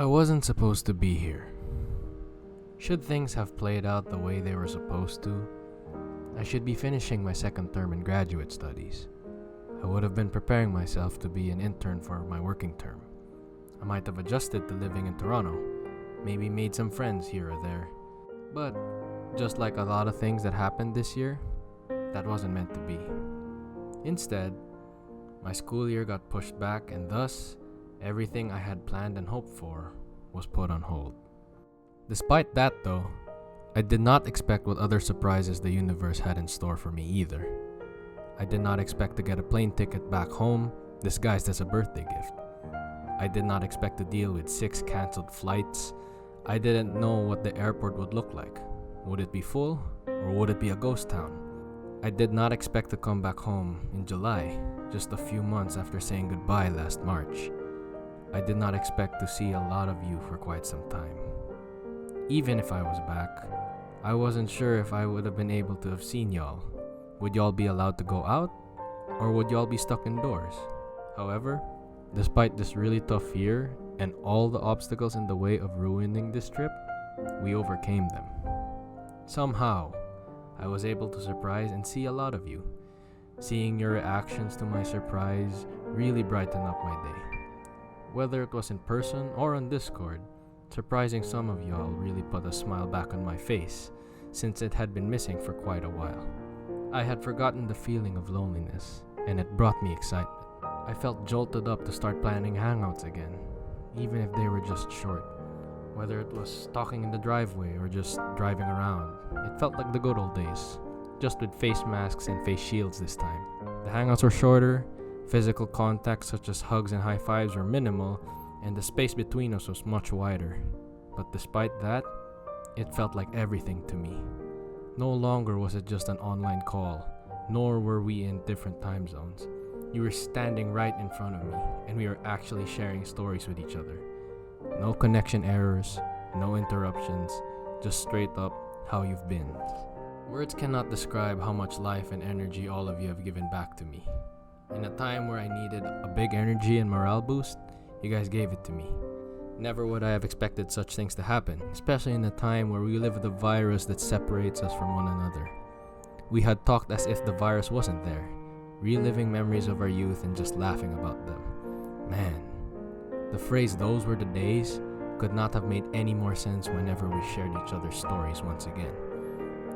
I wasn't supposed to be here. Should things have played out the way they were supposed to, I should be finishing my second term in graduate studies. I would have been preparing myself to be an intern for my working term. I might have adjusted to living in Toronto, maybe made some friends here or there. But just like a lot of things that happened this year, that wasn't meant to be. Instead, my school year got pushed back, and thus, everything I had planned and hoped for was put on hold. Despite that though, I did not expect what other surprises the universe had in store for me either. I did not expect to get a plane ticket back home disguised as a birthday gift. I did not expect to deal with 6 cancelled flights. I didn't know what the airport would look like. Would it be full or would it be a ghost town? I did not expect to come back home in July, just a few months after saying goodbye last March. I did not expect to see a lot of you for quite some time. Even if I was back, I wasn't sure if I would have been able to have seen y'all. Would y'all be allowed to go out? Or would y'all be stuck indoors? However, despite this really tough year and all the obstacles in the way of ruining this trip, we overcame them. Somehow, I was able to surprise and see a lot of you. Seeing your reactions to my surprise really brightened up my day. Whether it was in person or on Discord, surprising some of y'all really put a smile back on my face, since it had been missing for quite a while. I had forgotten the feeling of loneliness, and it brought me excitement. I felt jolted up to start planning hangouts again, even if they were just short. Whether it was talking in the driveway or just driving around, it felt like the good old days, just with face masks and face shields this time. The hangouts were shorter, physical contact such as hugs and high fives were minimal, and the space between us was much wider. But despite that, it felt like everything to me. No longer was it just an online call, nor were we in different time zones. You were standing right in front of me, and we were actually sharing stories with each other. No connection errors, no interruptions, just straight up how you've been. Words cannot describe how much life and energy all of you have given back to me. In a time where I needed a big energy and morale boost, you guys gave it to me. Never would I have expected such things to happen, especially in a time where we live with a virus that separates us from one another. We had talked as if the virus wasn't there, reliving memories of our youth and just laughing about them. Man, the phrase "those were the days" could not have made any more sense whenever we shared each other's stories once again.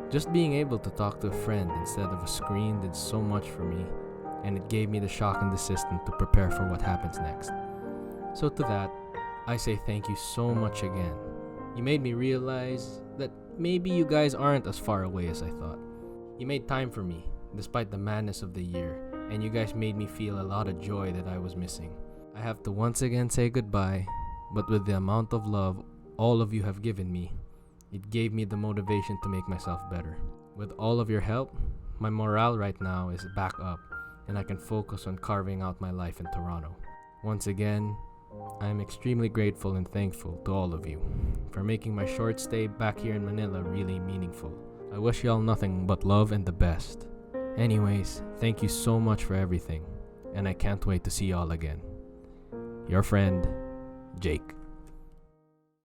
Just being able to talk to a friend instead of a screen did so much for me, and it gave me the shock and the system to prepare for what happens next. So to that, I say thank you so much again. You made me realize that maybe you guys aren't as far away as I thought. You made time for me, despite the madness of the year, and you guys made me feel a lot of joy that I was missing. I have to once again say goodbye, but with the amount of love all of you have given me, it gave me the motivation to make myself better. With all of your help, my morale right now is back up, and I can focus on carving out my life in Toronto. Once again, I am extremely grateful and thankful to all of you for making my short stay back here in Manila really meaningful. I wish y'all nothing but love and the best. Anyways, thank you so much for everything, and I can't wait to see y'all again. Your friend, Jake.